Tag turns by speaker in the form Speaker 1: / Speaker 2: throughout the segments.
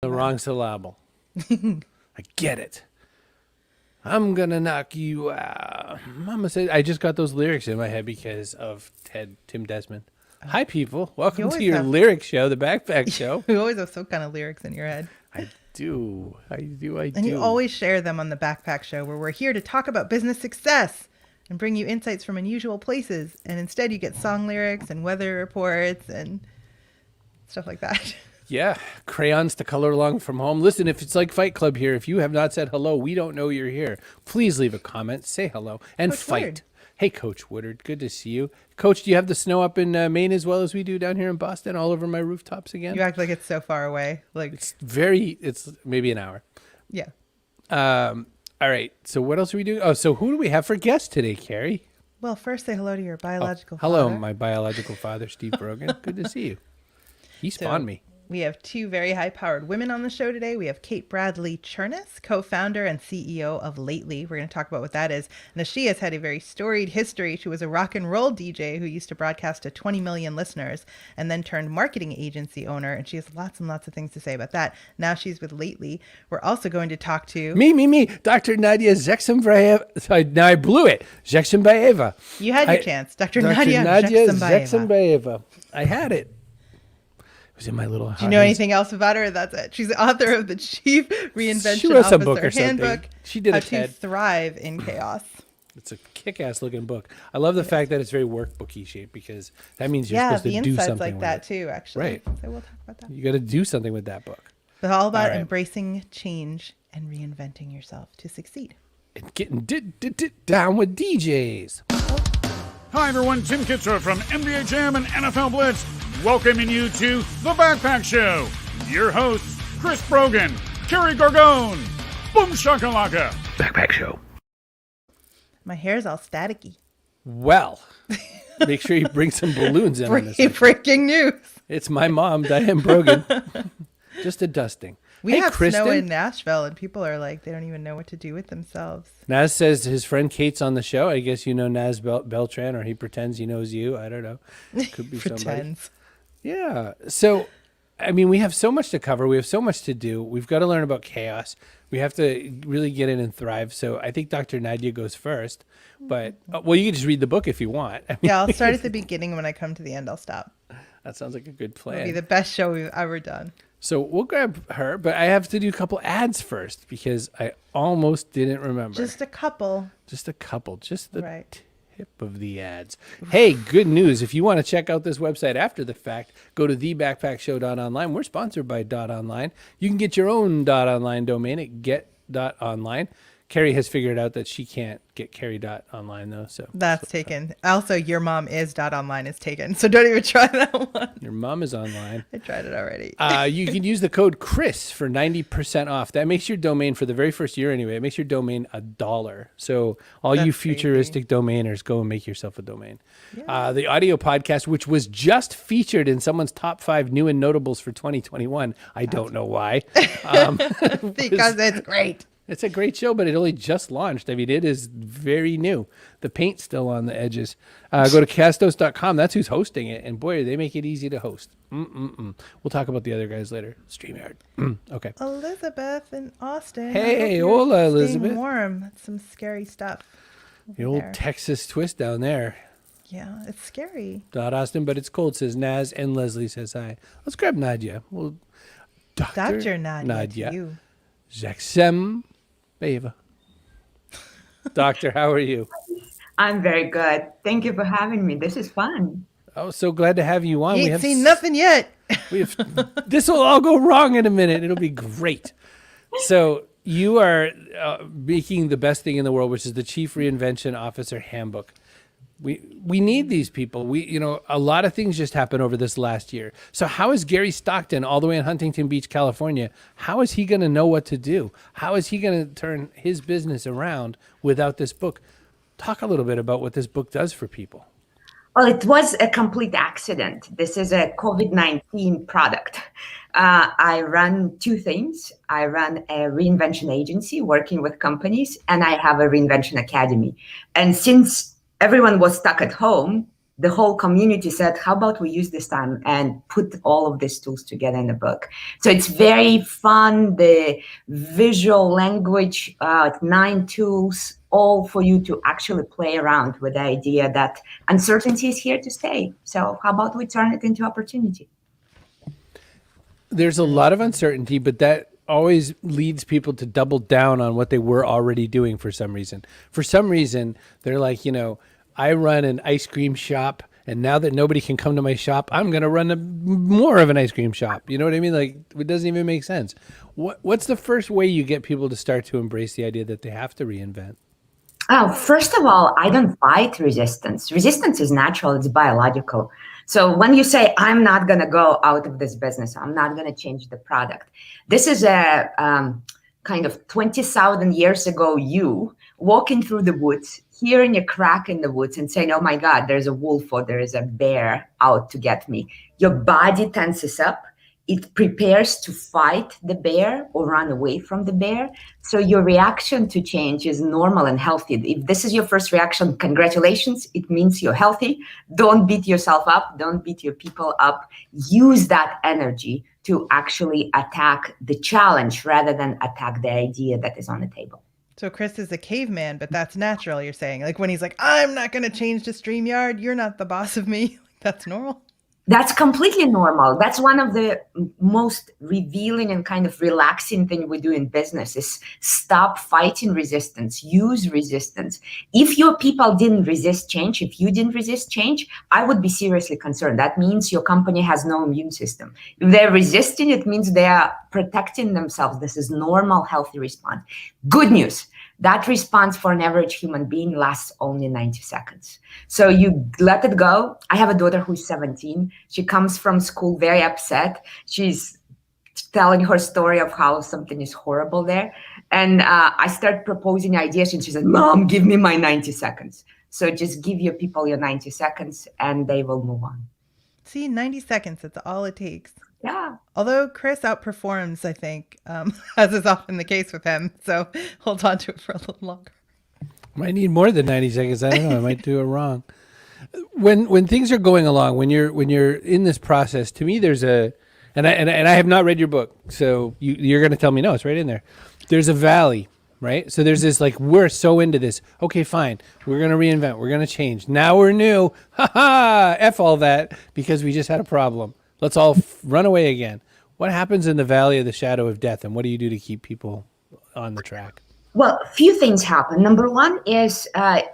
Speaker 1: The wrong syllable. I get it. I'm gonna knock you out. Mama said I just got those lyrics in my head because of Tim Desmond. Hi, people. Welcome to your lyric show, the Backpack Show.
Speaker 2: You always have some kind of lyrics in your head.
Speaker 1: I do.
Speaker 2: And you always share them on the Backpack Show, where we're here to talk about business success and bring you insights from unusual places. And instead you get song lyrics and weather reports and stuff like that.
Speaker 1: Yeah, crayons to color along from home. Listen, if it's like Fight Club here, if you have not said hello, we don't know you're here. Please leave a comment, say hello, and
Speaker 2: Coach
Speaker 1: fight.
Speaker 2: Woodard.
Speaker 1: Hey, Coach Woodard, good to see you. Coach, do you have the snow up in Maine as well as we do down here in Boston, all over my rooftops again?
Speaker 2: You act like it's so far away. Like
Speaker 1: it's maybe an hour.
Speaker 2: Yeah.
Speaker 1: All right, so what else are we doing? Oh, so who do we have for guests today, Carrie?
Speaker 2: Well, first say hello to your biological father.
Speaker 1: Hello, my biological father, Steve Brogan. Good to see you. He spawned me.
Speaker 2: We have two very high-powered women on the show today. We have Kate Bradley Chernus, co-founder and CEO of Lately. We're going to talk about what that is. Now, she has had a very storied history. She was a rock and roll DJ who used to broadcast to 20 million listeners and then turned marketing agency owner. And she has lots and lots of things to say about that. Now she's with Lately. We're also going to talk to...
Speaker 1: Me. Dr. Nadia Zeksambayeva. Sorry, now I blew it. Zeksambayeva.
Speaker 2: You had your chance. Dr. Nadia
Speaker 1: Zeksambayeva. I had it. It was in my little.
Speaker 2: Do you know anything else about her? That's it. She's the author of the Chief Reinvention Officer Handbook.
Speaker 1: She did
Speaker 2: How to Thrive in Chaos.
Speaker 1: It's a kick-ass looking book. I love the fact that it's very workbooky shaped because that means you're supposed to do something.
Speaker 2: Yeah, the insights like that too, actually.
Speaker 1: Right.
Speaker 2: So we'll talk about that.
Speaker 1: You got to do something with that book.
Speaker 2: But all about embracing change and reinventing yourself to succeed.
Speaker 1: And getting down with DJs.
Speaker 3: Hi, everyone. Tim Kitzrow from NBA Jam and NFL Blitz, welcoming you to The Backpack Show. Your hosts, Chris Brogan, Carrie Gargone, Boom Shakalaka.
Speaker 1: Backpack Show.
Speaker 2: My hair's all staticky.
Speaker 1: Well, make sure you bring some balloons in on this.
Speaker 2: Breaking news.
Speaker 1: It's my mom, Diane Brogan. Just a dusting.
Speaker 2: We have snow in Nashville, and people are like, they don't even know what to do with themselves.
Speaker 1: Naz says his friend Kate's on the show. I guess you know Naz Beltran, or he pretends he knows you. I don't know. Could be somebody. Yeah. So, I mean, we have so much to cover. We have so much to do. We've got to learn about chaos. We have to really get in and thrive. So I think Dr. Nadia goes first. But, well, you can just read the book if you want. I mean,
Speaker 2: yeah, I'll start at the beginning. When I come to the end, I'll stop.
Speaker 1: That sounds like a good plan.
Speaker 2: It'll be the best show we've ever done.
Speaker 1: So we'll grab her, but I have to do a couple ads first because I almost didn't remember.
Speaker 2: Just a couple.
Speaker 1: Just the tip of the ads. Hey, good news. If you want to check out this website after the fact, go to thebackpackshow.online. We're sponsored by .online. You can get your own .online domain at get.online. Carrie has figured out that she can't get Carrie.online though. So
Speaker 2: that's taken. Also, your mom is .online is taken. So don't even try that one.
Speaker 1: Your mom is online.
Speaker 2: I tried it already.
Speaker 1: You can use the code Chris for 90% off. That makes your domain, for the very first year anyway, it makes your domain $1. So all you futuristic domainers, go and make yourself a domain. Yeah. The audio podcast, which was just featured in someone's top 5 new and notables for 2021. I don't know why.
Speaker 2: Because it's great.
Speaker 1: It's a great show, but it only just launched. I mean, it is very new. The paint's still on the edges. Go to castos.com. That's who's hosting it. And boy, they make it easy to host. We'll talk about the other guys later. StreamYard. Okay.
Speaker 2: Elizabeth in Austin.
Speaker 1: Hey, hola, Elizabeth.
Speaker 2: Warm. That's some scary stuff.
Speaker 1: The old Texas twist down there.
Speaker 2: Yeah, it's scary.
Speaker 1: Austin, but it's cold, says Naz. And Leslie says hi. Let's grab Nadia. Well,
Speaker 2: Dr. Nadia. You.
Speaker 1: Jackson. Eva. Doctor, how are you?
Speaker 4: I'm very good. Thank you for having me. This is fun.
Speaker 1: Oh, so glad to have you on.
Speaker 2: We ain't seen nothing yet.
Speaker 1: This will all go wrong in a minute. It'll be great. So you are making the best thing in the world, which is the Chief Reinvention Officer Handbook. We need these people. A lot of things just happened over this last year. So how is Gary Stockton, all the way in Huntington Beach, California, how is he going to know what to do? How is he going to turn his business around without this book? Talk a little bit about what this book does for people.
Speaker 4: Well, it was a complete accident. This is a COVID-19 product. I run 2 things. I run a reinvention agency working with companies, and I have a reinvention academy. And since everyone was stuck at home, the whole community said, how about we use this time and put all of these tools together in a book? So it's very fun, the visual language, 9 tools, all for you to actually play around with the idea that uncertainty is here to stay. So how about we turn it into opportunity?
Speaker 1: There's a lot of uncertainty, but that always leads people to double down on what they were already doing for some reason. For some reason, they're like, I run an ice cream shop, and now that nobody can come to my shop, I'm going to run more of an ice cream shop. You know what I mean? Like, it doesn't even make sense. What's the first way you get people to start to embrace the idea that they have to reinvent?
Speaker 4: Oh, first of all, I don't fight resistance. Resistance is natural, it's biological. So when you say, I'm not going to go out of this business, I'm not going to change the product, this is a kind of 20,000 years ago, you walking through the woods, hearing a crack in the woods and saying, oh my God, there's a wolf or there is a bear out to get me. Your body tenses up. It prepares to fight the bear or run away from the bear. So your reaction to change is normal and healthy. If this is your first reaction, congratulations, it means you're healthy. Don't beat yourself up. Don't beat your people up. Use that energy to actually attack the challenge rather than attack the idea that is on the table.
Speaker 2: So Chris is a caveman, but that's natural, you're saying. Like when he's like, I'm not going to change to StreamYard. You're not the boss of me. That's normal.
Speaker 4: That's completely normal. That's one of the most revealing and kind of relaxing thing we do in business is stop fighting resistance, use resistance. If your people didn't resist change, if you didn't resist change, I would be seriously concerned. That means your company has no immune system. If they're resisting, it means they are protecting themselves. This is normal, healthy response. Good news. That response for an average human being lasts only 90 seconds. So you let it go. I have a daughter who's 17. She comes from school very upset. She's telling her story of how something is horrible there. And I start proposing ideas and she said, Mom, give me my 90 seconds. So just give your people your 90 seconds and they will move on.
Speaker 2: See, 90 seconds, that's all it takes.
Speaker 4: Yeah.
Speaker 2: Although Chris outperforms, I think, as is often the case with him. So hold on to it for a little longer.
Speaker 1: Might need more than 90 seconds. I don't know. I might do it wrong. When things are going along, when you're in this process, to me, there's and I have not read your book, so you're going to tell me no, it's right in there. There's a valley, right? So there's this like, we're so into this. Okay, fine. We're going to reinvent. We're going to change. Now we're new. Ha ha. F all that because we just had a problem. Let's all run away again. What happens in the valley of the shadow of death, and what do you do to keep people on the track?
Speaker 4: Well, a few things happen. Number one is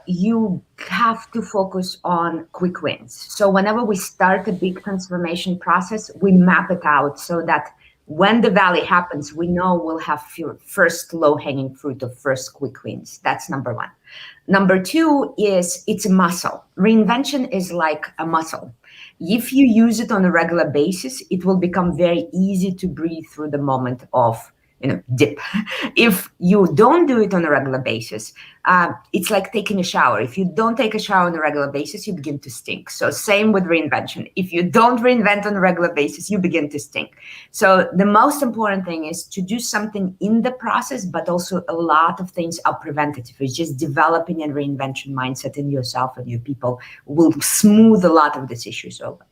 Speaker 4: you have to focus on quick wins. So whenever we start a big transformation process, we map it out so that when the valley happens, we know we'll have first low-hanging fruit of first quick wins. That's number one. Number two is it's a muscle. Reinvention is like a muscle. If you use it on a regular basis, it will become very easy to breathe through the moment of dip. If you don't do it on a regular basis, it's like taking a shower. If you don't take a shower on a regular basis, you begin to stink. So same with reinvention. If you don't reinvent on a regular basis, you begin to stink. So the most important thing is to do something in the process, but also a lot of things are preventative. It's just developing a reinvention mindset in yourself and your people will smooth a lot of these issues over.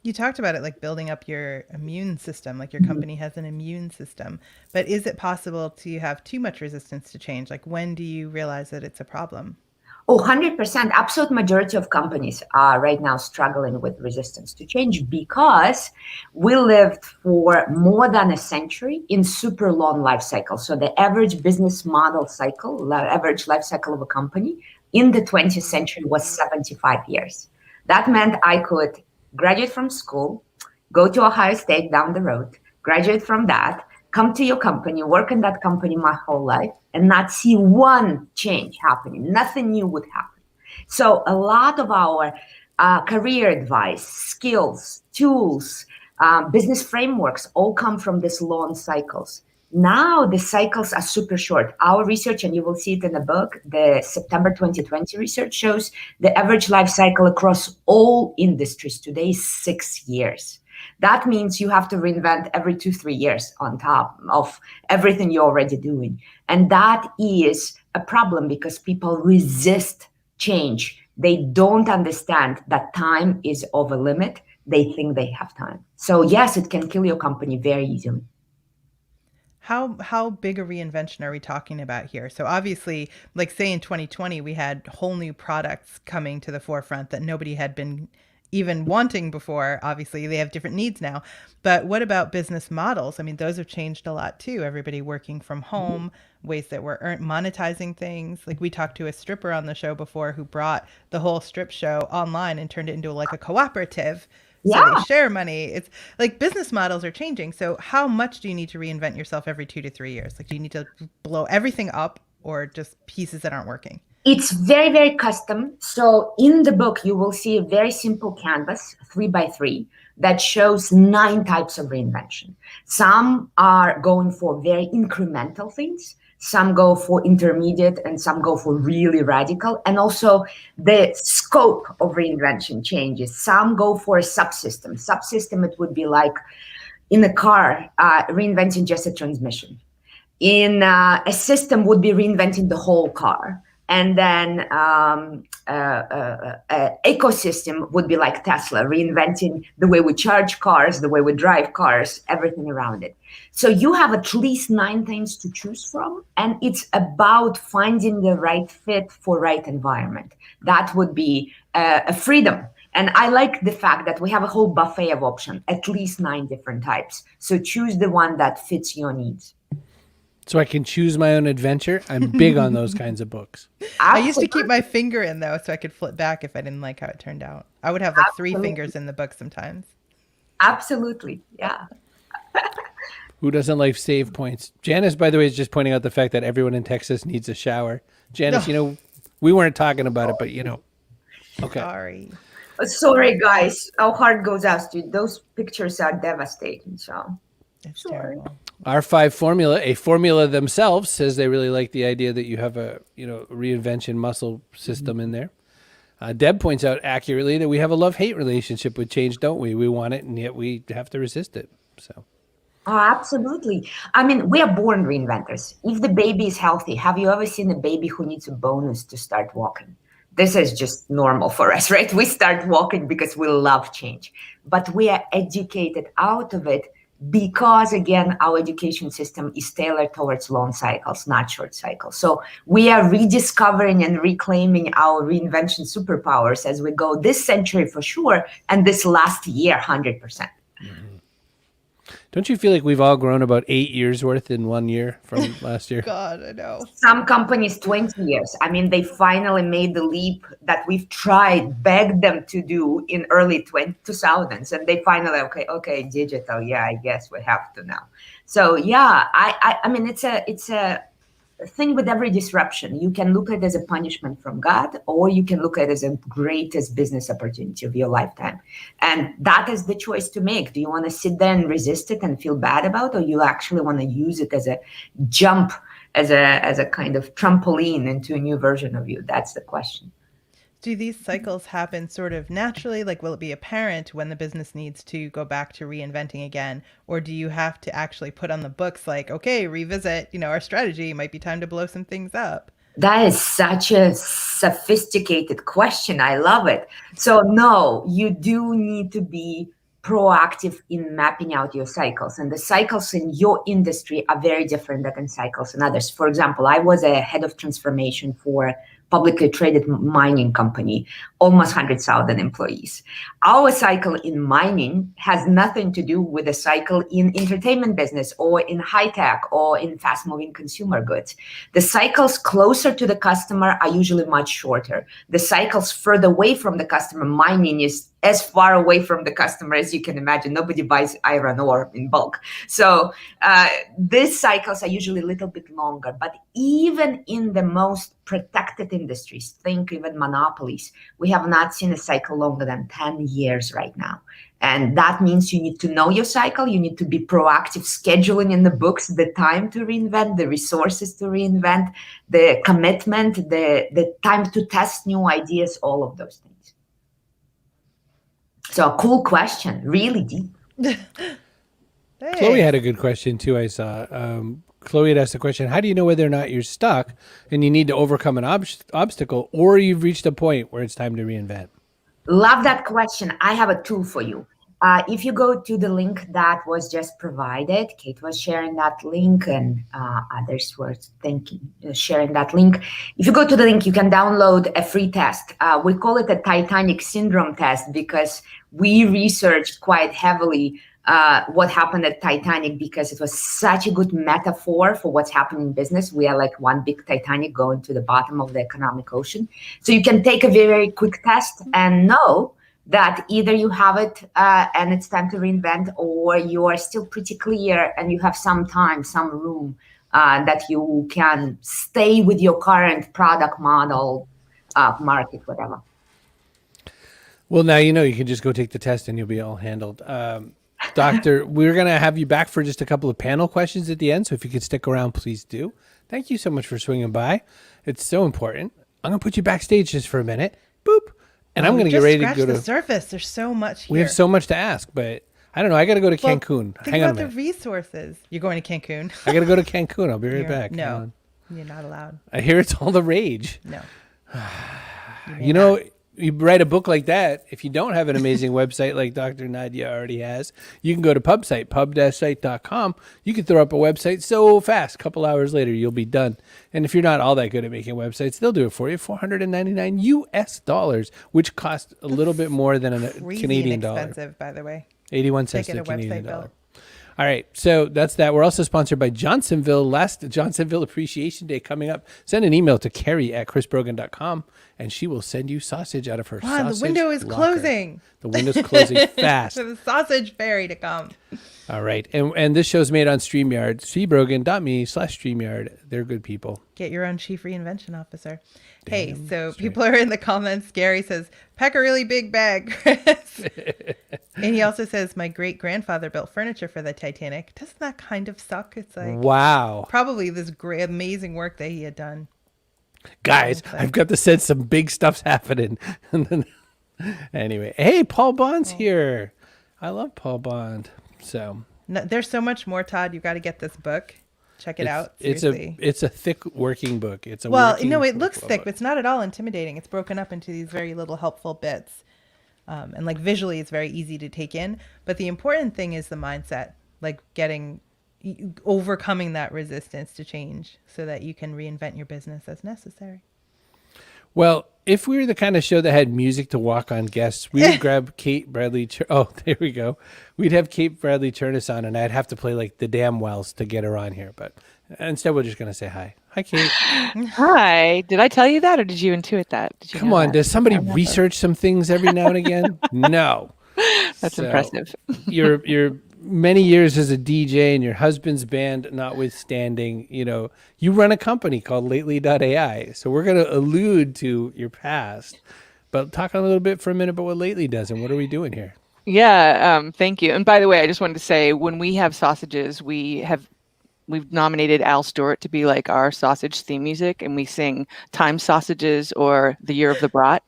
Speaker 2: You talked about it like building up your immune system, like your company has an immune system. But is it possible to have too much resistance to change? Like when do you realize that it's a problem?
Speaker 4: Oh, 100%. Absolute majority of companies are right now struggling with resistance to change because we lived for more than a century in super long life cycles. So the average business model cycle, average life cycle of a company in the 20th century was 75 years. That meant I could graduate from school, go to Ohio State down the road, graduate from that, come to your company, work in that company my whole life, and not see one change happening. Nothing new would happen. So a lot of our career advice, skills, tools, business frameworks all come from these long cycles. Now the cycles are super short. Our research, and you will see it in the book, the September 2020 research shows the average life cycle across all industries today is 6 years. That means you have to reinvent every 2-3 years on top of everything you're already doing. And that is a problem because people resist change They don't understand that time is of a limit. They think they have time. So yes, it can kill your company very easily.
Speaker 2: How big a reinvention are we talking about here? So obviously, like say in 2020, we had whole new products coming to the forefront that nobody had been even wanting before. Obviously, they have different needs now. But what about business models? I mean, those have changed a lot too. Everybody working from home, ways that we're monetizing things. Like we talked to a stripper on the show before who brought the whole strip show online and turned it into like a cooperative. So
Speaker 4: Yeah.
Speaker 2: they share money. It's like business models are changing. So how much do you need to reinvent yourself every 2 to 3 years? Like, do you need to blow everything up or just pieces that aren't working?
Speaker 4: It's very, very custom. So in the book, you will see a very simple canvas, 3x3, that shows 9 types of reinvention. Some are going for very incremental things. Some go for intermediate and some go for really radical. And also the scope of reinvention changes. Some go for a subsystem. Subsystem, it would be like in a car, reinventing just a transmission. In a system would be reinventing the whole car. And then ecosystem would be like Tesla, reinventing the way we charge cars, the way we drive cars, everything around it. So you have at least 9 things to choose from, and it's about finding the right fit for right environment. That would be a freedom. And I like the fact that we have a whole buffet of options, at least 9 different types. So choose the one that fits your needs.
Speaker 1: So I can choose my own adventure. I'm big on those kinds of books.
Speaker 2: I used to keep my finger in though, so I could flip back if I didn't like how it turned out. I would have like 3 fingers in the book sometimes.
Speaker 4: Absolutely. Yeah.
Speaker 1: Who doesn't like save points? Janice, by the way, is just pointing out the fact that everyone in Texas needs a shower. Janice, we weren't talking about it, but Okay.
Speaker 4: Sorry, guys. Our heart goes out to you. Those pictures are devastating. So
Speaker 2: It's terrible.
Speaker 1: Our 5 formula, a formula themselves, says they really like the idea that you have a reinvention muscle system in there. Deb points out accurately that we have a love-hate relationship with change, don't we? We want it, and yet we have to resist it. So.
Speaker 4: Oh, absolutely. I mean, we are born reinventors. If the baby is healthy, have you ever seen a baby who needs a bonus to start walking? This is just normal for us, right? We start walking because we love change, but we are educated out of it because, again, our education system is tailored towards long cycles, not short cycles. So we are rediscovering and reclaiming our reinvention superpowers as we go this century for sure, and this last year, 100%.
Speaker 1: Don't you feel like we've all grown about 8 years worth in 1 year from last year?
Speaker 2: God, I know.
Speaker 4: Some companies, 20 years. I mean, they finally made the leap that we've begged them to do in early 2000s. And they finally, okay, digital. Yeah, I guess we have to now. So yeah, I mean, it's a thing with every disruption. You can look at it as a punishment from God, or you can look at it as a greatest business opportunity of your lifetime. And that is the choice to make. Do you want to sit there and resist it and feel bad about it, or you actually want to use it as a jump, as a kind of trampoline into a new version of you? That's the question.
Speaker 2: Do these cycles happen sort of naturally? Like, will it be apparent when the business needs to go back to reinventing again? Or do you have to actually put on the books like, okay, revisit, our strategy, it might be time to blow some things up?
Speaker 4: That is such a sophisticated question. I love it. So no, you do need to be proactive in mapping out your cycles. And the cycles in your industry are very different than cycles in others. For example, I was a head of transformation for publicly traded mining company, almost 100,000 employees. Our cycle in mining has nothing to do with the cycle in entertainment business or in high tech or in fast moving consumer goods. The cycles closer to the customer are usually much shorter. The cycles further away from the customer, mining is as far away from the customer as you can imagine. Nobody buys iron ore in bulk. So these cycles are usually a little bit longer. But even in the most protected industries, think even monopolies, we have not seen a cycle longer than 10 years right now. And that means you need to know your cycle. You need to be proactive, scheduling in the books the time to reinvent, the resources to reinvent, the commitment, the time to test new ideas, all of those things. So a cool question, really deep.
Speaker 1: Chloe had a good question too, I saw. Chloe had asked the question, how do you know whether or not you're stuck and you need to overcome an obstacle, or you've reached a point where it's time to reinvent?
Speaker 4: Love that question. I have a tool for you. If you go to the link that was just provided, Kate was sharing that link and others were sharing that link. If you go to the link, you can download a free test. We call it a Titanic syndrome test because we researched quite heavily what happened at Titanic, because it was such a good metaphor for what's happening in business. We are like one big Titanic going to the bottom of the economic ocean. So you can take a very, very quick test and know that either you have it and it's time to reinvent, or you are still pretty clear and you have some time, some room that you can stay with your current product model, market, whatever.
Speaker 1: Well, now you know you can just go take the test and you'll be all handled. Doctor, we're going to have you back for just a couple of panel questions at the end. So if you could stick around, please do. Thank you so much for swinging by. It's so important. I'm going to put you backstage just for a minute. Boop. And I'm going to get ready to go to
Speaker 2: the surface. There's so much here.
Speaker 1: We have so much to ask, but I don't know. I got to go to Cancun.
Speaker 2: Think
Speaker 1: Hang on
Speaker 2: about
Speaker 1: a minute.
Speaker 2: the resources. You're going to Cancun.
Speaker 1: I got to go to Cancun. I'll be right back.
Speaker 2: No, you're not allowed.
Speaker 1: I hear it's all the rage.
Speaker 2: No.
Speaker 1: You know, you write a book like that, if you don't have an amazing website like Dr. Nadia already has, you can go to PubSite, pub-site.com. You can throw up a website so fast, a couple hours later, you'll be done. And if you're not all that good at making websites, they'll do it for you, $499 US, which costs a little bit more than a Canadian dollar.
Speaker 2: Expensive, by the way.
Speaker 1: 81 cents to a Canadian dollar. All right, so that's that. We're also sponsored by Johnsonville. Last Johnsonville Appreciation Day coming up. Send an email to Carrie@chrisbrogan.com, and she will send you sausage out of her sausage
Speaker 2: the window is
Speaker 1: locker.
Speaker 2: closing.
Speaker 1: The window's closing fast.
Speaker 2: For the sausage fairy to come.
Speaker 1: All right, and this show's made on StreamYard, cbrogan.me/StreamYard. They're good people.
Speaker 2: Get your own chief reinvention officer. Hey, so people are in the comments. Gary says, pack a really big bag, Chris. And he also says, my great-grandfather built furniture for the Titanic. Doesn't that kind of suck? It's like,
Speaker 1: wow.
Speaker 2: Probably this great, amazing work that he had done.
Speaker 1: Guys, I've got to sense some big stuff's happening. Anyway, hey, Paul Bond's here. I love Paul Bond. So
Speaker 2: there's so much more, Todd. You've got to get this book. Check it out.
Speaker 1: Seriously. It's a thick working book. It's a
Speaker 2: it looks thick, but it's not at all intimidating. It's broken up into these very little helpful bits. And like visually, it's very easy to take in. But the important thing is the mindset, like overcoming that resistance to change so that you can reinvent your business as necessary.
Speaker 1: Well, if we were the kind of show that had music to walk on guests, we would grab Kate Bradley. Oh, there we go. We'd have Kate Bradley Chernus on, and I'd have to play like the damn wells to get her on here. But instead, we're just going to say hi. Hi, Kate.
Speaker 5: Hi. Did I tell you that, or did you intuit that?
Speaker 1: Come on. Does somebody research some things every now and again? No.
Speaker 5: That's impressive.
Speaker 1: You're many years as a DJ and your husband's band notwithstanding, you run a company called Lately.ai. So we're going to allude to your past, but talk a little bit for a minute about what Lately does and what are we doing here?
Speaker 5: Yeah, thank you. And by the way, I just wanted to say, when we have sausages, we've nominated Al Stewart to be like our sausage theme music, and we sing Time Sausages or The Year of the Brat.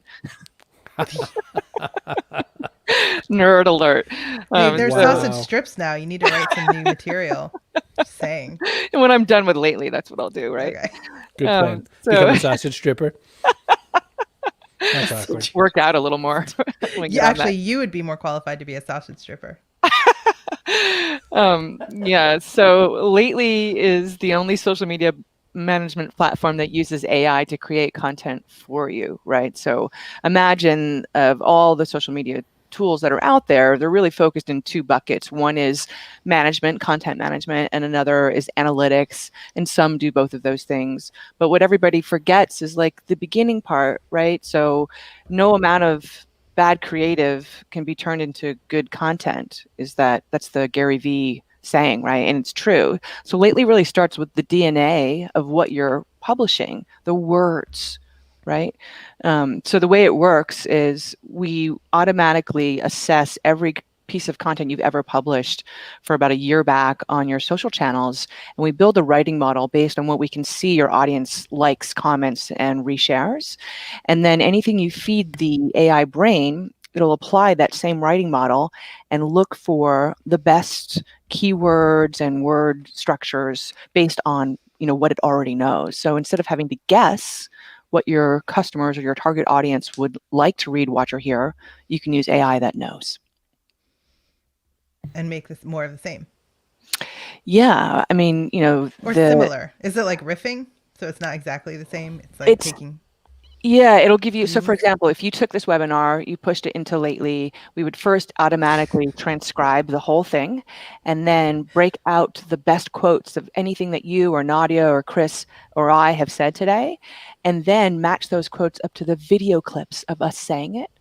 Speaker 5: Nerd alert.
Speaker 2: There's sausage strips now. You need to write some new material. Just saying.
Speaker 5: And when I'm done with Lately, that's what I'll do, right?
Speaker 2: Okay.
Speaker 1: Good plan. Become a sausage stripper. That's awkward.
Speaker 5: Work out a little more.
Speaker 2: You would be more qualified to be a sausage stripper.
Speaker 5: So Lately is the only social media management platform that uses AI to create content for you, right? So imagine of all the social media tools that are out there, they're really focused in two buckets. One is management, content management, and another is analytics. And some do both of those things. But what everybody forgets is like the beginning part, right? So no amount of bad creative can be turned into good content. That's the Gary Vee saying, right? And it's true. So Lately really starts with the DNA of what you're publishing, the words, right? So the way it works is we automatically assess every piece of content you've ever published for about a year back on your social channels. And we build a writing model based on what we can see your audience likes, comments, and reshares. And then anything you feed the AI brain it'll apply that same writing model and look for the best keywords and word structures based on, what it already knows. So instead of having to guess what your customers or your target audience would like to read, watch, or hear, you can use AI that knows.
Speaker 2: And make this more of the same.
Speaker 5: Yeah, I mean,
Speaker 2: Or similar. Is it like riffing? So it's not exactly the same. It's like taking.
Speaker 5: Yeah, it'll give you. So, for example, if you took this webinar, you pushed it into Lately, we would first automatically transcribe the whole thing and then break out the best quotes of anything that you or Nadia or Chris or I have said today, and then match those quotes up to the video clips of us saying it,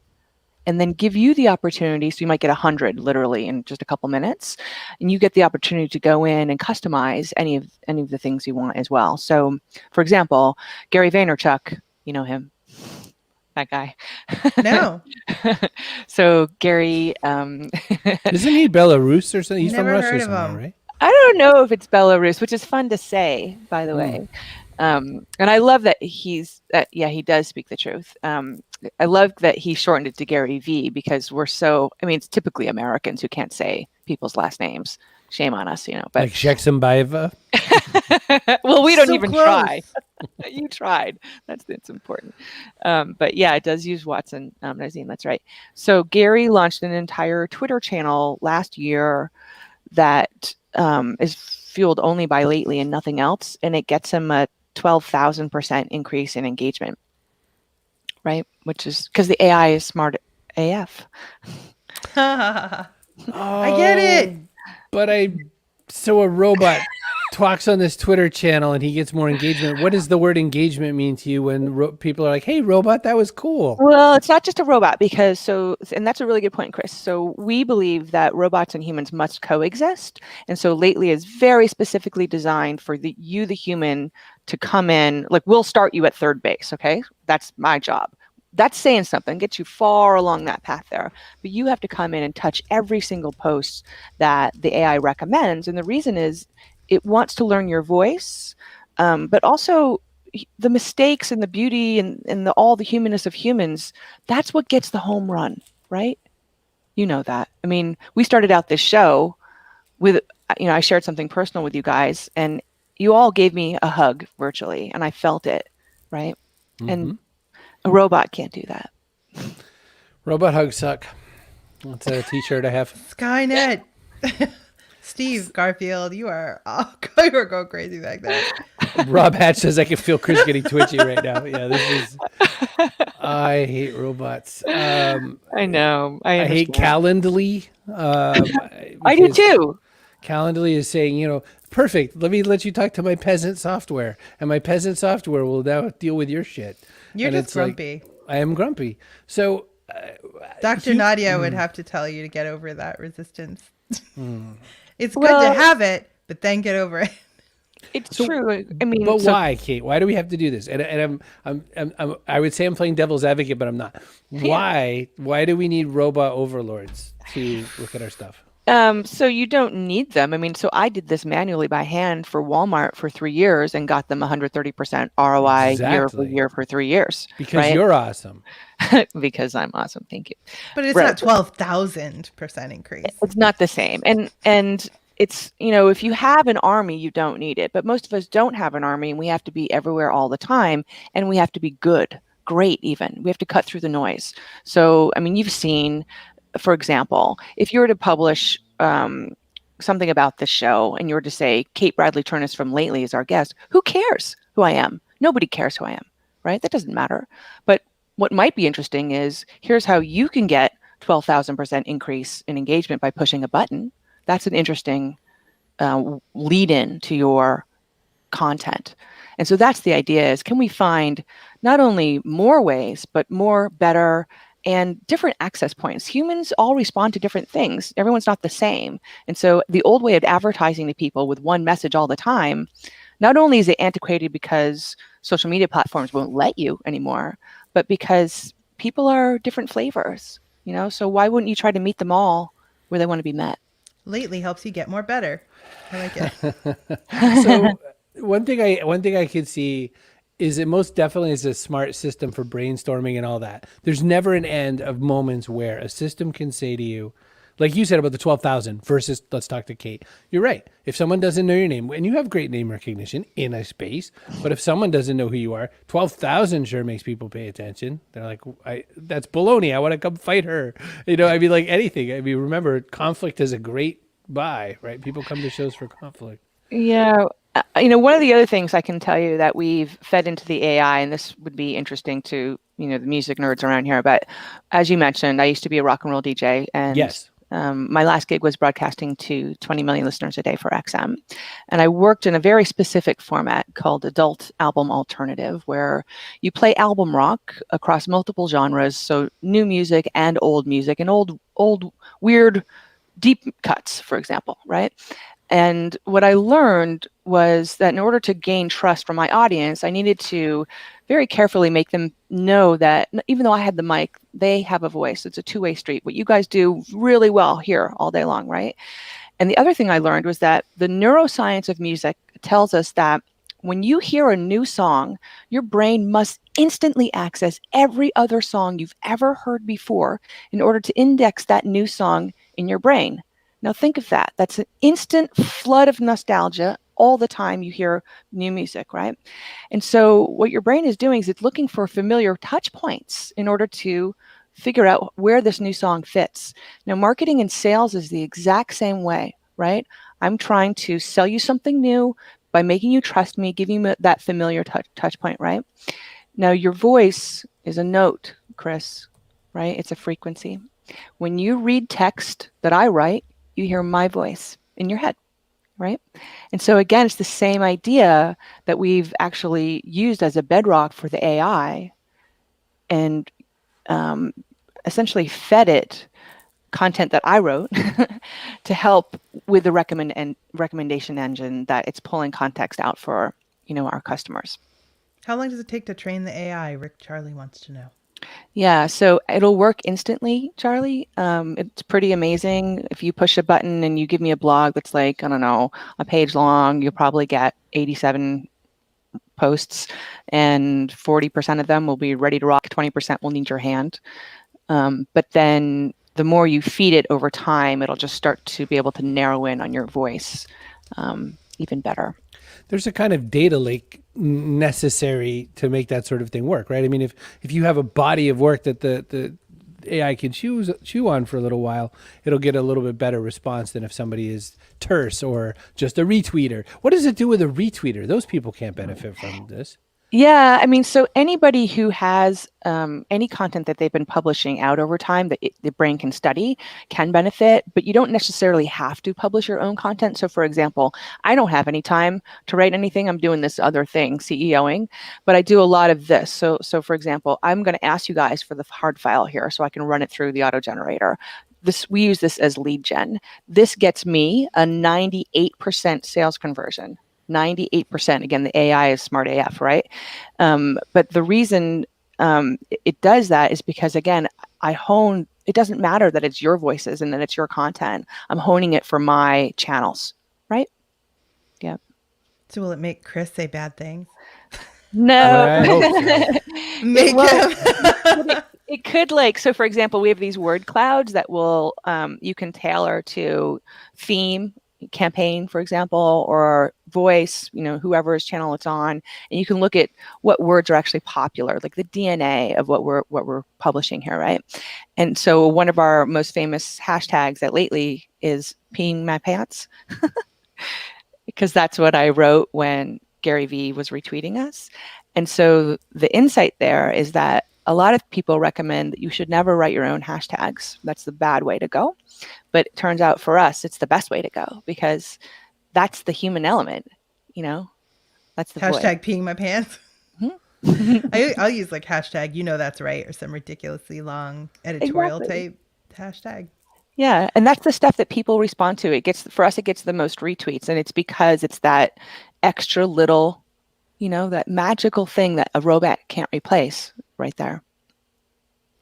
Speaker 5: and then give you the opportunity. So you might get 100 literally in just a couple minutes, and you get the opportunity to go in and customize any of the things you want as well. So, for example, Gary Vaynerchuk, you know him. That guy.
Speaker 2: No.
Speaker 5: So Gary,
Speaker 1: isn't he Belarus or something? He's
Speaker 2: Never
Speaker 1: from Russia
Speaker 2: heard of
Speaker 1: somewhere,
Speaker 2: him.
Speaker 1: right?
Speaker 5: I don't know if it's Belarus, which is fun to say, by the way. And I love that he does speak the truth. I love that he shortened it to Gary V, because it's typically Americans who can't say people's last names. Shame on us, But
Speaker 1: Like Sheksambaeva?
Speaker 5: well, we don't
Speaker 2: So
Speaker 5: even
Speaker 2: close.
Speaker 5: try. You tried. It's important. But yeah, it does use Watson, Nazim. That's right. So Gary launched an entire Twitter channel last year that is fueled only by Lately and nothing else, and it gets him a 12,000% increase in engagement. Right, which is because the AI is smart AF.
Speaker 2: I get it.
Speaker 1: But so a robot talks on this Twitter channel and he gets more engagement. What does the word engagement mean to you when people are like, "Hey, robot, that was cool"?
Speaker 5: Well, it's not just a robot, and that's a really good point, Chris. So we believe that robots and humans must coexist. And so Lately is very specifically designed for the human, to come in. Like, we'll start you at third base. Okay. That's my job. That's saying something, gets you far along that path there. But you have to come in and touch every single post that the AI recommends. And the reason is it wants to learn your voice, but also the mistakes and the beauty and all the humanness of humans. That's what gets the home run, right? You know that. I mean, we started out this show with, I shared something personal with you guys, and you all gave me a hug virtually, and I felt it, right?
Speaker 1: Mm-hmm.
Speaker 5: And a robot can't do that.
Speaker 1: Robot hugs suck. That's a t-shirt I have.
Speaker 2: Skynet. Steve Garfield, you are going crazy back there.
Speaker 1: Rob Hatch says I can feel Chris getting twitchy right now. Yeah, I hate robots.
Speaker 5: I know.
Speaker 1: I hate Calendly.
Speaker 5: I do too.
Speaker 1: Calendly is saying, perfect. Let me let you talk to my peasant software, and my peasant software will now deal with your shit.
Speaker 2: You're
Speaker 1: and
Speaker 2: just
Speaker 1: it's
Speaker 2: grumpy.
Speaker 1: I am grumpy. So
Speaker 2: Dr. Nadia would have to tell you to get over that resistance. It's good to have it, but then get over it.
Speaker 5: It's true. I mean,
Speaker 1: but why, Kate? Why do we have to do this? And I would say I'm playing devil's advocate, but I'm not. Why? Why do we need robot overlords to look at our stuff?
Speaker 5: So you don't need them. I mean, so I did this manually by hand for Walmart for 3 years and got them 130% ROI year over year for 3 years.
Speaker 1: Because you're awesome.
Speaker 5: Because I'm awesome. Thank you.
Speaker 2: But it's not 12,000% increase.
Speaker 5: It's not the same. And it's, if you have an army, you don't need it. But most of us don't have an army, and we have to be everywhere all the time, and we have to be great even. We have to cut through the noise. So, I mean, you've seen, for example, if you were to publish something about this show and you were to say, Kate Bradley Turnus from Lately is our guest, who cares who I am? Nobody cares who I am, right? That doesn't matter. But what might be interesting is, here's how you can get 12,000% increase in engagement by pushing a button. That's an interesting lead in to your content. And so that's the idea, is can we find not only more ways, but more, better, and different access points. Humans all respond to different things. Everyone's not the same. And so the old way of advertising to people with one message all the time, not only is it antiquated because social media platforms won't let you anymore, but because people are different flavors, so why wouldn't you try to meet them all where they want to be met?
Speaker 2: Lately helps you get more better. I like it.
Speaker 1: So one thing I could see it most definitely is a smart system for brainstorming and all that. There's never an end of moments where a system can say to you, like you said about the 12,000 versus let's talk to Kate. You're right. If someone doesn't know your name, and you have great name recognition in a space, but if someone doesn't know who you are, 12,000 sure makes people pay attention. They're like, that's baloney. I want to come fight her. I mean, like anything. I mean, remember, conflict is a great buy, right? People come to shows for conflict.
Speaker 5: Yeah. One of the other things I can tell you that we've fed into the AI, and this would be interesting to, the music nerds around here, but as you mentioned, I used to be a rock and roll DJ, and
Speaker 1: yes.
Speaker 5: My last gig was broadcasting to 20 million listeners a day for XM. And I worked in a very specific format called adult album alternative, where you play album rock across multiple genres. So new music and old old weird deep cuts, for example, right? And what I learned was that in order to gain trust from my audience, I needed to very carefully make them know that even though I had the mic, they have a voice. It's a two-way street. What you guys do really well here all day long, right? And the other thing I learned was that the neuroscience of music tells us that when you hear a new song, your brain must instantly access every other song you've ever heard before in order to index that new song in your brain. Now think of that. That's an instant flood of nostalgia all the time you hear new music, right? And so what your brain is doing is it's looking for familiar touch points in order to figure out where this new song fits. Now, marketing and sales is the exact same way, right? I'm trying to sell you something new by making you trust me, giving you that familiar touch point, right? Now, your voice is a note, Chris, right? It's a frequency. When you read text that I write, you hear my voice in your head, right? And so again, it's the same idea that we've actually used as a bedrock for the AI and essentially fed it content that I wrote to help with the recommendation engine that it's pulling context out for, our customers.
Speaker 2: How long does it take to train the AI? Rick Charlie wants to know.
Speaker 5: Yeah, so it'll work instantly, Charlie. It's pretty amazing. If you push a button and you give me a blog that's like, I don't know, a page long, you'll probably get 87 posts and 40% of them will be ready to rock. 20% will need your hand. But then the more you feed it over time, it'll just start to be able to narrow in on your voice even better.
Speaker 1: There's a kind of data lake necessary to make that sort of thing work, right? I mean, if you have a body of work that the AI can chew on for a little while, it'll get a little bit better response than if somebody is terse or just a retweeter. What does it do with a retweeter? Those people can't benefit from this.
Speaker 5: Yeah, I mean, so anybody who has any content that they've been publishing out over time that the brain can study can benefit, but you don't necessarily have to publish your own content. So for example, I don't have any time to write anything. I'm doing this other thing, CEOing, but I do a lot of this. So for example, I'm going to ask you guys for the hard file here so I can run it through the auto generator. We use this as lead gen. This gets me a 98% sales conversion. 98%. Again, the AI is smart AF, right? But the reason it does that is because, again, it doesn't matter that it's your voices and that it's your content. I'm honing it for my channels, right? Yeah.
Speaker 2: So will it make Chris say bad things?
Speaker 5: No.
Speaker 1: I hope so.
Speaker 2: Make him.
Speaker 5: It could, so for example, we have these word clouds that will, you can tailor to theme, campaign, for example, or voice, whoever's channel it's on, and you can look at what words are actually popular, like the DNA of what we're publishing here, right? And so one of our most famous hashtags at Lately is peeing my pants, because that's what I wrote when Gary Vee was retweeting us. And so the insight there is that a lot of people recommend that you should never write your own hashtags. That's the bad way to go. But it turns out for us, it's the best way to go because that's the human element, that's the
Speaker 2: Hashtag
Speaker 5: voice.
Speaker 2: peeing my pants. I'll use like hashtag, that's right, or some ridiculously long editorial type hashtag.
Speaker 5: Yeah. And that's the stuff that people respond to. It gets the most retweets. And it's because it's that extra little, that magical thing that a robot can't replace right there.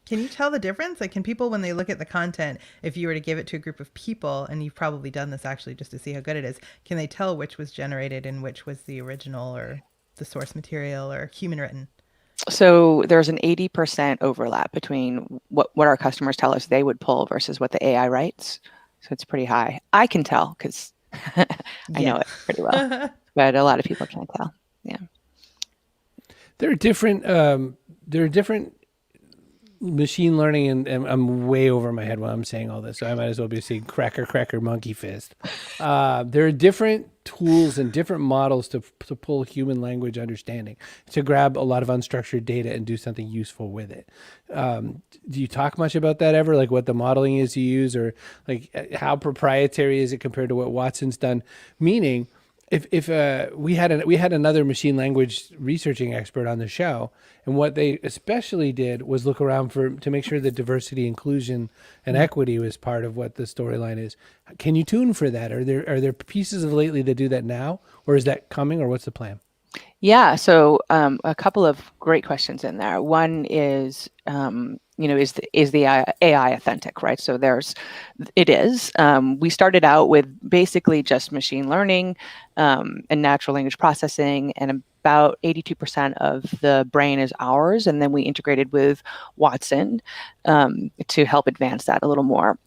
Speaker 2: Can you tell the difference? Like, can people, when they look at the content, if you were to give it to a group of people, and you've probably done this actually just to see how good it is, can they tell which was generated and which was the original? Or the source material or human written?
Speaker 5: So there's an 80% overlap between what our customers tell us they would pull versus what the AI writes. So it's pretty high. I can tell because I know it pretty well, but a lot of people can't tell. Yeah.
Speaker 1: There are different machine learning, and I'm way over my head while I'm saying all this, so I might as well be saying cracker monkey fist. There are different tools and different models to pull human language understanding, to grab a lot of unstructured data and do something useful with it. Do you talk much about that ever? Like what the modeling is you use, or like how proprietary is it compared to what Watson's done? Meaning, if we had another machine language researching expert on the show, and what they especially did was look around to make sure that diversity, inclusion, and equity was part of what the storyline is. Can you tune for that? Are there pieces of Lately that do that now, or is that coming, or what's the plan?
Speaker 5: Yeah, so a couple of great questions in there. One is, is the AI authentic, right? So it is. We started out with basically just machine learning and natural language processing, and about 82% of the brain is ours. And then we integrated with Watson to help advance that a little more.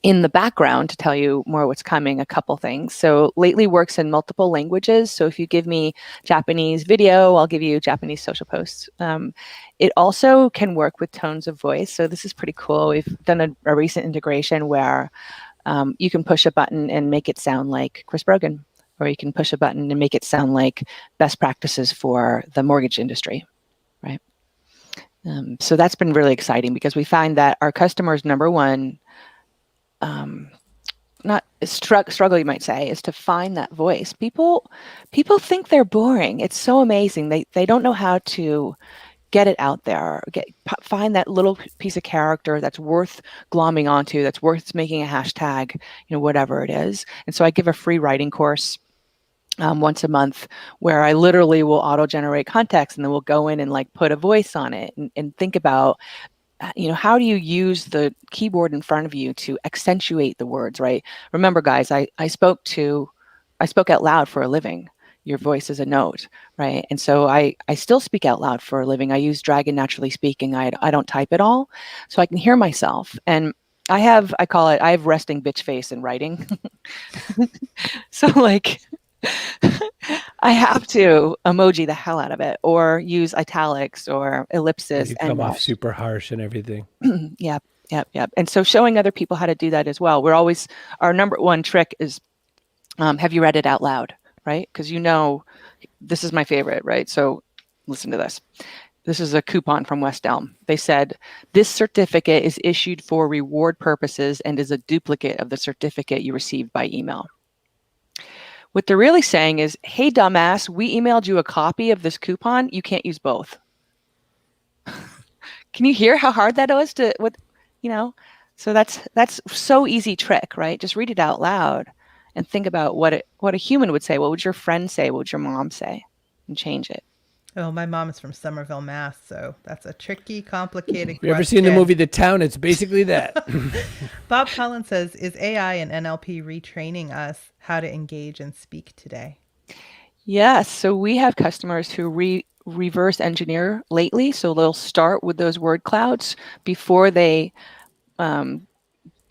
Speaker 5: In the background, to tell you more what's coming, a couple things. So Lately works in multiple languages. So if you give me Japanese video, I'll give you Japanese social posts. It also can work with tones of voice. So this is pretty cool. We've done a recent integration where you can push a button and make it sound like Chris Brogan, or you can push a button and make it sound like best practices for the mortgage industry, right? So that's been really exciting because we find that our customers, number one, not struggle, you might say, is to find that voice. People think they're boring. It's so amazing. They don't know how to get it out there, find that little piece of character that's worth glomming onto, that's worth making a hashtag, whatever it is. And so I give a free writing course once a month where I literally will auto-generate context, and then we'll go in and like put a voice on it and think about, how do you use the keyboard in front of you to accentuate the words, right? Remember, guys, I spoke out loud for a living. Your voice is a note, right? And so I still speak out loud for a living. I use Dragon Naturally Speaking. I don't type at all, so I can hear myself. And I have resting bitch face in writing. So like, I have to emoji the hell out of it, or use italics or ellipsis.
Speaker 1: You come off super harsh and everything.
Speaker 5: Yep. And so showing other people how to do that as well. Our number one trick is, have you read it out loud, right? Because this is my favorite, right? So listen to this. This is a coupon from West Elm. They said, this certificate is issued for reward purposes and is a duplicate of the certificate you received by email. What they're really saying is, hey, dumbass, we emailed you a copy of this coupon. You can't use both. Can you hear how hard that is So that's so easy trick, right? Just read it out loud and think about what a human would say. What would your friend say? What would your mom say? And change it.
Speaker 2: Oh, my mom is from Somerville, Mass. So that's a tricky, complicated question.
Speaker 1: You ever seen the movie The Town? It's basically that.
Speaker 2: Bob Collins says, is AI and NLP retraining us how to engage and speak today?
Speaker 5: Yes. So we have customers who reverse engineer Lately. So they'll start with those word clouds before they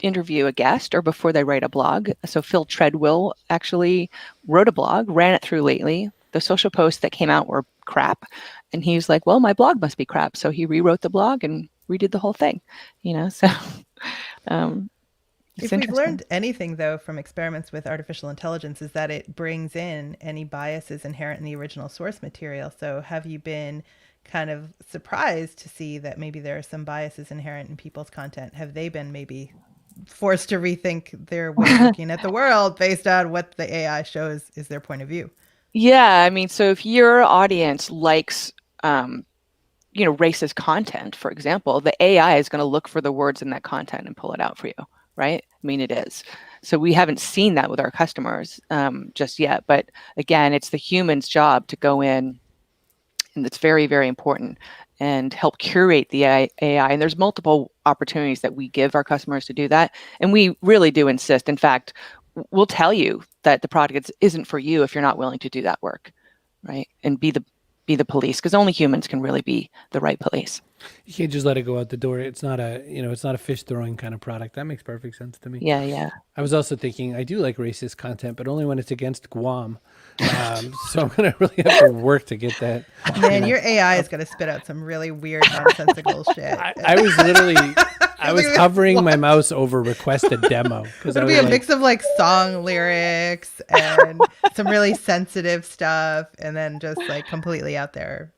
Speaker 5: interview a guest or before they write a blog. So Phil Treadwell actually wrote a blog, ran it through Lately. The social posts that came out were crap. And he's like, well, my blog must be crap. So he rewrote the blog and redid the whole thing, so
Speaker 2: if we've learned anything, though, from experiments with artificial intelligence, is that it brings in any biases inherent in the original source material. So have you been kind of surprised to see that maybe there are some biases inherent in people's content? Have they been maybe forced to rethink their way of looking at the world based on what the AI shows is their point of view?
Speaker 5: Yeah, I mean, so if your audience likes, racist content, for example, the AI is going to look for the words in that content and pull it out for you, right? I mean, it is. So we haven't seen that with our customers just yet. But again, it's the human's job to go in, and it's very, very important, and help curate the AI. And there's multiple opportunities that we give our customers to do that. And we really do insist. In fact, we'll tell you that the product isn't for you if you're not willing to do that work, right? And be the police, because only humans can really be the right police.
Speaker 1: You can't just let it go out the door. It's not a fish throwing kind of product. That makes perfect sense to me.
Speaker 5: Yeah.
Speaker 1: I was also thinking I do like racist content, but only when it's against Guam. So I'm gonna really have to work to get that.
Speaker 2: Man, your AI is going to spit out some really weird, nonsensical shit.
Speaker 1: I was literally, I was hovering my mouse over request a demo because
Speaker 2: It'll be a mix of like song lyrics and some really sensitive stuff, and then just like completely out there.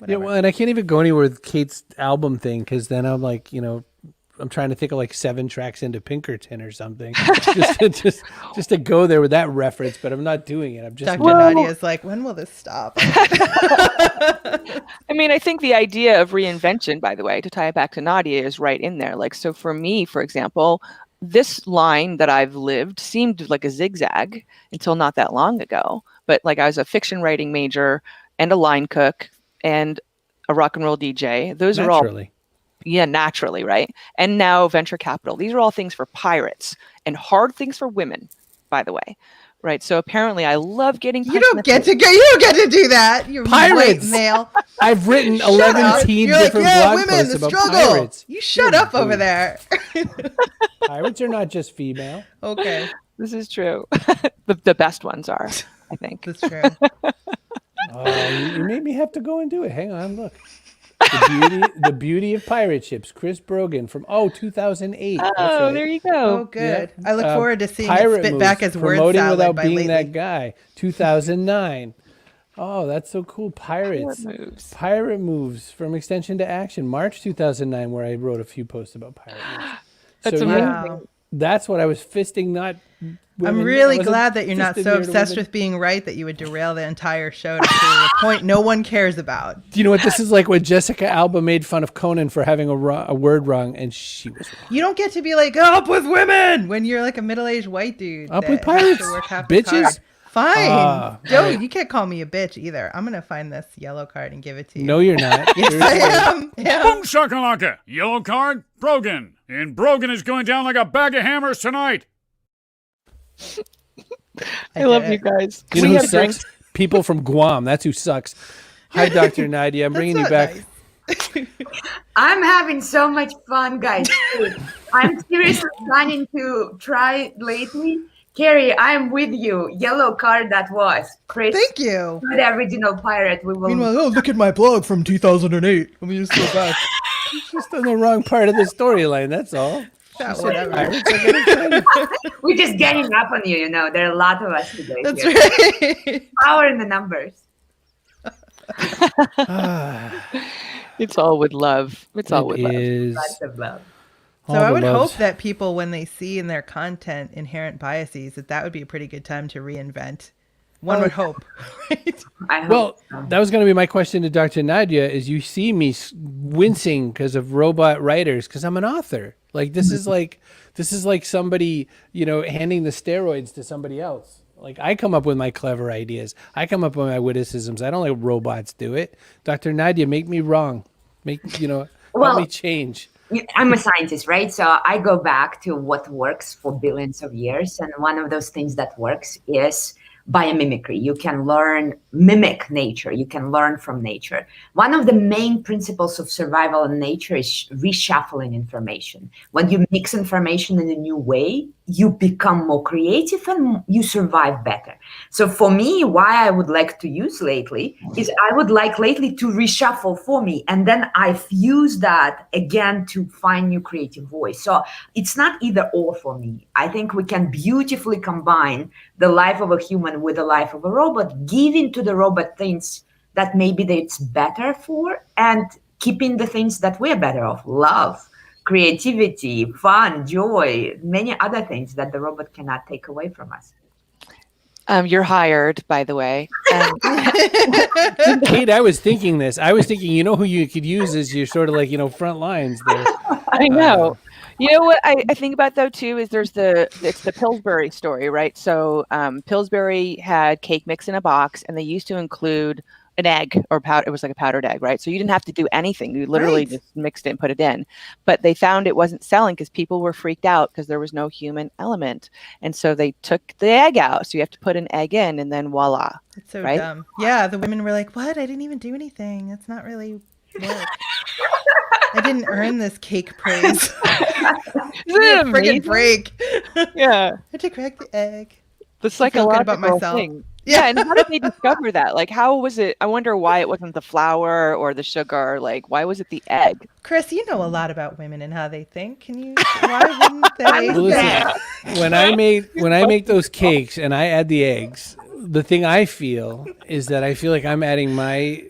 Speaker 1: Yeah, well, and I can't even go anywhere with Kate's album thing because then I'm like, I'm trying to think of like 7 tracks into Pinkerton or something, just to go there with that reference, but I'm not doing it. I'm just
Speaker 2: Dr. Nadia's like, when will this stop?
Speaker 5: I mean, I think the idea of reinvention, by the way, to tie it back to Nadia, is right in there. Like, so for me, for example, this line that I've lived seemed like a zigzag until not that long ago. But like, I was a fiction writing major and a line cook and a rock and roll DJ. Those are all naturally, right? And now venture capital. These are all things for pirates and hard things for women, by the way. Right. So apparently I love getting
Speaker 2: You don't get to do that. You're
Speaker 1: pirates.
Speaker 2: White male.
Speaker 1: I've written 11 different blog posts about pirates.
Speaker 2: You shut up over there.
Speaker 1: Pirates are not just female.
Speaker 2: Okay.
Speaker 5: This is true. The best ones are, I think.
Speaker 2: That's true.
Speaker 1: You made me have to go and do it. Hang on, look. The beauty of pirate ships. Chris Brogan from 2008.
Speaker 5: Oh, there you go.
Speaker 2: Oh, good.
Speaker 1: Yep.
Speaker 2: I look forward to seeing
Speaker 1: Pirate
Speaker 2: it spit
Speaker 1: Moves,
Speaker 2: back as word
Speaker 1: promoting
Speaker 2: salad
Speaker 1: without
Speaker 2: by
Speaker 1: being
Speaker 2: lately.
Speaker 1: that guy. 2009. Oh, that's so cool. Pirates. Pirate Moves from Extension to Action. March 2009, where I wrote a few posts about pirate moves.
Speaker 5: That's
Speaker 1: so
Speaker 5: amazing.
Speaker 1: yeah, that's what I was fisting, not women.
Speaker 2: I'm really glad that you're not so obsessed with being right that you would derail the entire show to prove a point no one cares about.
Speaker 1: Do you know what this is like when Jessica Alba made fun of Conan for having a word wrong, and she was wrong.
Speaker 2: You don't get to be like, up with women, when you're like a middle-aged white dude.
Speaker 1: Up
Speaker 2: that
Speaker 1: with
Speaker 2: has
Speaker 1: pirates,
Speaker 2: to work half the
Speaker 1: bitches.
Speaker 2: card. Fine.
Speaker 1: Right.
Speaker 2: You can't call me a bitch either. I'm going to find this yellow card and give it to you.
Speaker 1: No, you're not.
Speaker 2: Yes, I am. Yeah.
Speaker 3: Boom shakalaka. Yellow card, Brogan. And Brogan is going down like a bag of hammers tonight.
Speaker 5: I love you guys.
Speaker 1: You know
Speaker 5: We
Speaker 1: who
Speaker 5: have drinks.
Speaker 1: sucks? People from Guam. That's who sucks. Hi, Dr. Nadia. I'm bringing you
Speaker 2: not
Speaker 1: back.
Speaker 2: nice.
Speaker 4: I'm having so much fun, guys. I'm seriously planning to try lately. Carrie, I'm with you. Yellow card that was. Chris,
Speaker 2: Thank you.
Speaker 4: the original pirate. We will.
Speaker 2: Meanwhile, look at my blog from 2008. Let me just go back.
Speaker 1: Just on the wrong part of the storyline. That's all.
Speaker 2: Whatever.
Speaker 1: Pirates are gonna try
Speaker 4: We're just getting up on you, There are a lot of us today.
Speaker 2: That's
Speaker 4: here.
Speaker 2: right.
Speaker 4: Power in the numbers.
Speaker 5: It's all with love. It's all with love.
Speaker 1: is
Speaker 4: Lots of love.
Speaker 2: So I would hope that people, when they see in their content inherent biases, that would be a pretty good time to reinvent. One would hope. Right?
Speaker 4: I hope.
Speaker 1: Well, that was going to be my question to Dr. Nadia. Is you see me wincing because of robot writers because I'm an author. Like this is like somebody handing the steroids to somebody else. Like I come up with my clever ideas. I come up with my witticisms. I don't let robots do it. Dr. Nadia, make me wrong. Help me change.
Speaker 4: I'm a scientist, right? So I go back to what works for billions of years. And one of those things that works is biomimicry. You can mimic nature. You can learn from nature. One of the main principles of survival in nature is reshuffling information. When you mix information in a new way, you become more creative and you survive better. So for me, why I would like to use lately is I would like lately to reshuffle for me. And then I fuse that again to find new creative voice. So it's not either or for me. I think we can beautifully combine the life of a human with the life of a robot, giving to the robot things that maybe it's better for and keeping the things that we're better off. Love, creativity, fun, joy, many other things that the robot cannot take away from us.
Speaker 5: You're hired, by the way.
Speaker 1: Kate, I was thinking this. I was thinking, who you could use as your sort of like, front lines there.
Speaker 5: I know. You know what I think about though too is it's the Pillsbury story, right? So Pillsbury had cake mix in a box, and they used to include an egg or powder. It was like a powdered egg, right? So you didn't have to do anything. You literally
Speaker 2: Right.
Speaker 5: just mixed it and put it in. But they found it wasn't selling because people were freaked out because there was no human element. And so they took the egg out. So you have to put an egg in and then voila.
Speaker 2: It's so
Speaker 5: Right?
Speaker 2: dumb. Yeah, the women were like, "What? I didn't even do anything. It's not really work. I didn't earn this cake praise.
Speaker 5: Isn't
Speaker 2: Give me
Speaker 5: it
Speaker 2: a
Speaker 5: amazing?
Speaker 2: friggin' break.
Speaker 5: Yeah.
Speaker 2: I had to crack the egg."
Speaker 5: The
Speaker 2: feel good about
Speaker 5: psychological
Speaker 2: myself.
Speaker 5: thing.
Speaker 2: Yeah.
Speaker 5: Yeah, and how did they discover that? Like, how was it? I wonder why it wasn't the flour or the sugar. Like, why was it the egg?
Speaker 2: Chris, you know a lot about women and how they think. Can you? Why wouldn't they?
Speaker 1: Well, listen, when I make those cakes and I add the eggs, the thing I feel is that I feel like I'm adding my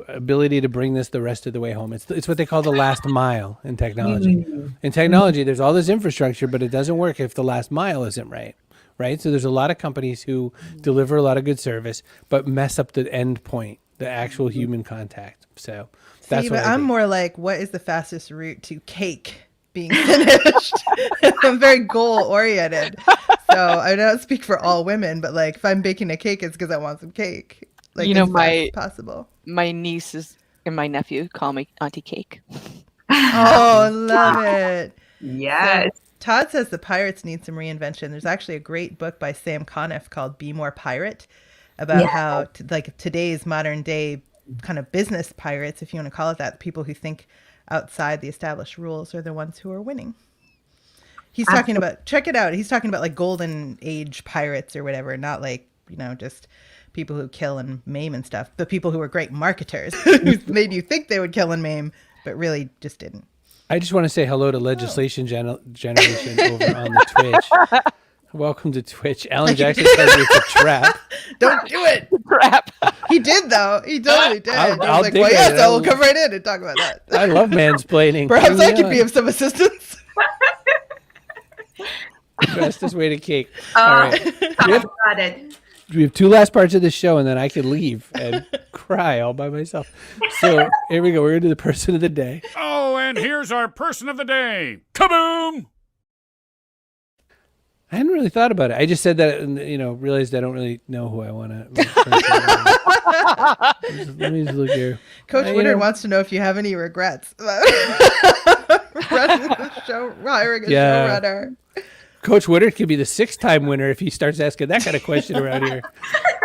Speaker 1: ability to bring this the rest of the way home. It's what they call the last mile in technology. In technology, there's all this infrastructure, but it doesn't work if the last mile isn't right. Right. So there's a lot of companies who deliver a lot of good service, but mess up the end point, the actual human contact. So that's
Speaker 2: See,
Speaker 1: what
Speaker 2: but
Speaker 1: I
Speaker 2: I'm
Speaker 1: think.
Speaker 2: more like, what is the fastest route to cake being finished? I'm very goal oriented. So I don't speak for all women, but like if I'm baking a cake, it's because I want some cake. Like
Speaker 5: You know,
Speaker 2: as fast as possible.
Speaker 5: My nieces and my nephew call me Auntie Cake.
Speaker 2: Oh, love it.
Speaker 4: Yes.
Speaker 2: Todd says the pirates need some reinvention. There's actually a great book by Sam Conniff called Be More Pirate about how like today's modern day kind of business pirates, if you want to call it that, people who think outside the established rules are the ones who are winning. He's talking about, check it out. He's talking about like golden age pirates or whatever, not like, just people who kill and maim and stuff. The people who are great marketers who made you think they would kill and maim, but really just didn't.
Speaker 1: I just want to say hello to Legislation Generation over on the Twitch. Welcome to Twitch. Alan Jackson tells me it's a trap.
Speaker 2: Don't do it.
Speaker 5: Crap.
Speaker 2: He did though. He totally did.
Speaker 1: I'll
Speaker 2: I was like,
Speaker 1: dig
Speaker 2: well,
Speaker 1: it.
Speaker 2: yes, I will come right in and talk about that.
Speaker 1: I love mansplaining.
Speaker 2: Perhaps
Speaker 1: Bring
Speaker 2: I
Speaker 1: me
Speaker 2: could
Speaker 1: on.
Speaker 2: be of some assistance.
Speaker 1: Fastest way to cake. All right.
Speaker 4: Got it.
Speaker 1: We have two last parts of the show, and then I can leave and cry all by myself. So here we go. We're going to do the person of the day.
Speaker 3: Oh, and here's our person of the day. Kaboom!
Speaker 1: I hadn't really thought about it. I just said that and, realized I don't really know who I want to. Let me just look here.
Speaker 2: Coach
Speaker 1: you
Speaker 2: Woodard
Speaker 1: know-
Speaker 2: wants to know if you have any regrets about running the show, hiring a showrunner.
Speaker 1: Coach Woodard could be the 6-time winner if he starts asking that kind of question around here.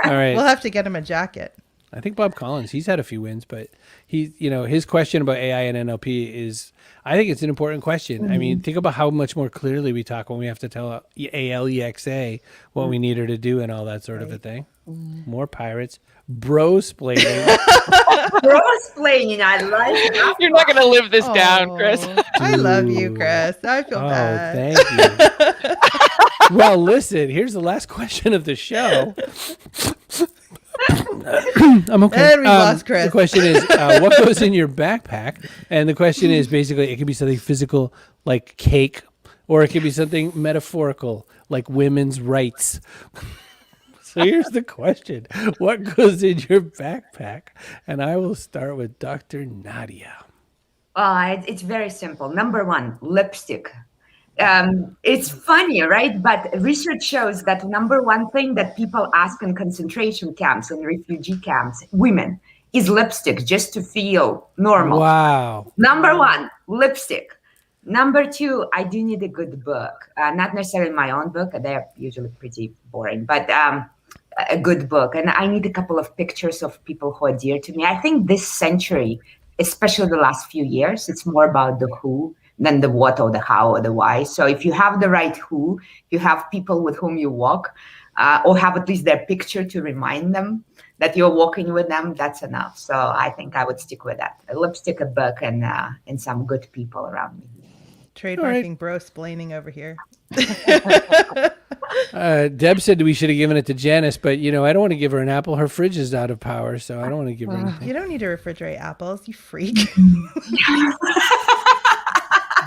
Speaker 1: All right.
Speaker 2: We'll have to get him a jacket.
Speaker 1: I think Bob Collins, he's had a few wins, but his question about AI and NLP is, I think it's an important question. I mean, think about how much more clearly we talk when we have to tell ALEXA what we need her to do and all that sort of a thing. More pirates. Bro-splaining.
Speaker 4: Role-playing, I like it.
Speaker 5: You're not going to live this down, Chris.
Speaker 2: Oh, I love you, Chris. I feel bad.
Speaker 1: Thank you. Well, listen, here's the last question of the show. I'm okay.
Speaker 2: And we lost Chris.
Speaker 1: The question is, what goes in your backpack? And the question is basically, it could be something physical like cake, or it could be something metaphorical like women's rights. So here's the question. What goes in your backpack? And I will start with Dr. Nadia.
Speaker 4: It's very simple. Number one, lipstick. It's funny, right? But research shows that number one thing that people ask in concentration camps and refugee camps, women, is lipstick, just to feel normal.
Speaker 1: Wow.
Speaker 4: Number one, lipstick. Number two, I do need a good book. Not necessarily my own book. They're usually pretty boring, but a good book. And I need a couple of pictures of people who are dear to me. I think this century, especially the last few years, it's more about the who than the what or the how or the why. So if you have the right who, you have people with whom you walk, or have at least their picture to remind them that you're walking with them, that's enough. So I think I would stick with that. A lipstick, a book, and some good people around me.
Speaker 2: Trademarking bro-splaining over here.
Speaker 1: Deb said we should have given it to Janice, but I don't want to give her an apple. Her fridge is out of power, so I don't want to give her anything.
Speaker 2: You don't need to refrigerate apples, you freak.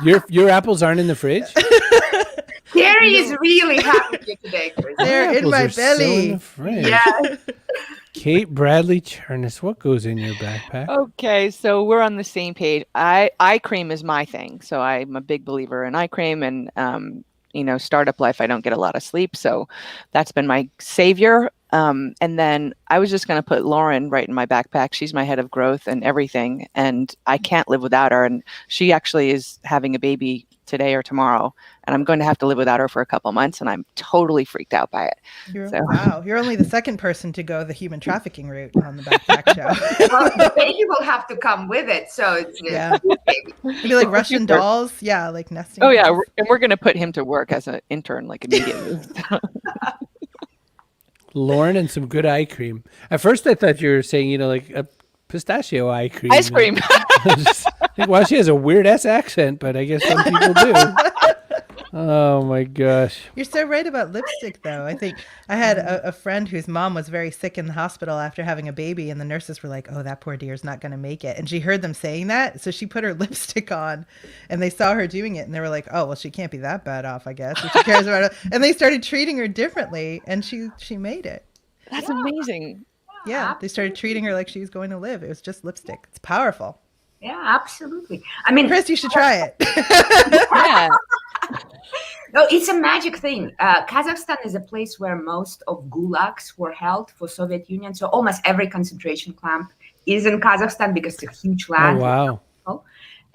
Speaker 1: Your apples aren't in the fridge?
Speaker 4: Carrie is really happy here today, Chris.
Speaker 2: They're in
Speaker 1: Apples
Speaker 2: my
Speaker 1: are so in
Speaker 2: belly.
Speaker 1: the fridge.
Speaker 4: Yeah.
Speaker 1: Kate Bradley Chernus, what goes in your backpack?
Speaker 5: Okay, so we're on the same page. Eye cream is my thing. So I'm a big believer in eye cream, and startup life, I don't get a lot of sleep. So that's been my savior. And then I was just going to put Lauren right in my backpack. She's my head of growth and everything, and I can't live without her. And she actually is having a baby today or tomorrow, and I'm going to have to live without her for a couple months, and I'm totally freaked out by it.
Speaker 2: Wow, you're only the second person to go the human trafficking route on the Backpack Show.
Speaker 4: Well, the baby will have to come with it, so it's
Speaker 2: Maybe like Russian dolls, like nesting.
Speaker 5: Oh yeah, and we're going to put him to work as an intern like immediately.
Speaker 1: Lauren and some good eye cream. At first, I thought you were saying, like a pistachio eye cream.
Speaker 5: Ice cream.
Speaker 1: Well, she has a weird ass accent, but I guess some people do. Oh my gosh.
Speaker 2: You're so right about lipstick, though. I think I had a friend whose mom was very sick in the hospital after having a baby, and the nurses were like, "Oh, that poor dear's not going to make it." And she heard them saying that, so she put her lipstick on, and they saw her doing it, and they were like, "Oh, well, she can't be that bad off, I guess. If she cares about it." And they started treating her differently, and she made it.
Speaker 5: That's amazing.
Speaker 2: Yeah, they started treating her like she was going to live. It was just lipstick. It's powerful.
Speaker 4: Yeah, absolutely. I mean,
Speaker 2: Chris, you should try it.
Speaker 5: Yeah.
Speaker 4: No, it's a magic thing. Kazakhstan is a place where most of gulags were held for Soviet Union. So almost every concentration camp is in Kazakhstan because it's a huge land.
Speaker 1: Oh, wow.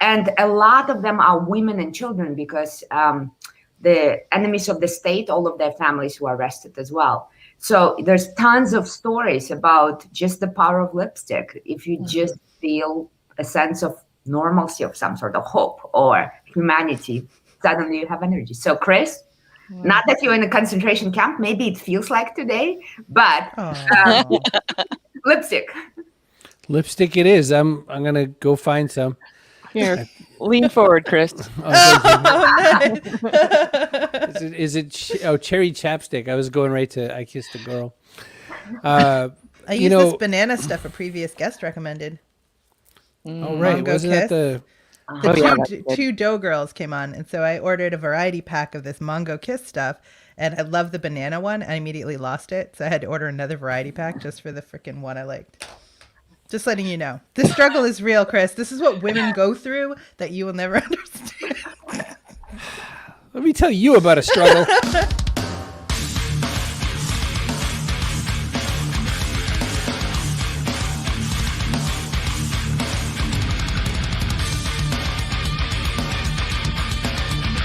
Speaker 4: And a lot of them are women and children because the enemies of the state, all of their families were arrested as well. So there's tons of stories about just the power of lipstick. If you just feel a sense of normalcy, of some sort of hope or humanity, suddenly you have energy. So Chris, not that you're in a concentration camp, maybe it feels like today, but lipstick.
Speaker 1: Lipstick it is. I'm going to go find some.
Speaker 5: Here, lean forward, Chris.
Speaker 1: Is it cherry chapstick? I was going right to I Kissed a Girl.
Speaker 2: I used this banana stuff a previous guest recommended.
Speaker 1: Oh, right.
Speaker 2: Mango
Speaker 1: Wasn't
Speaker 2: Kiss.
Speaker 1: that
Speaker 2: The two dough girls came on, and so I ordered a variety pack of this Mango Kiss stuff, and I love the banana one. I immediately lost it, so I had to order another variety pack just for the freaking one I liked. Just letting you know. This struggle is real, Chris. This is what women go through that you will never understand.
Speaker 1: Let me tell you about a struggle.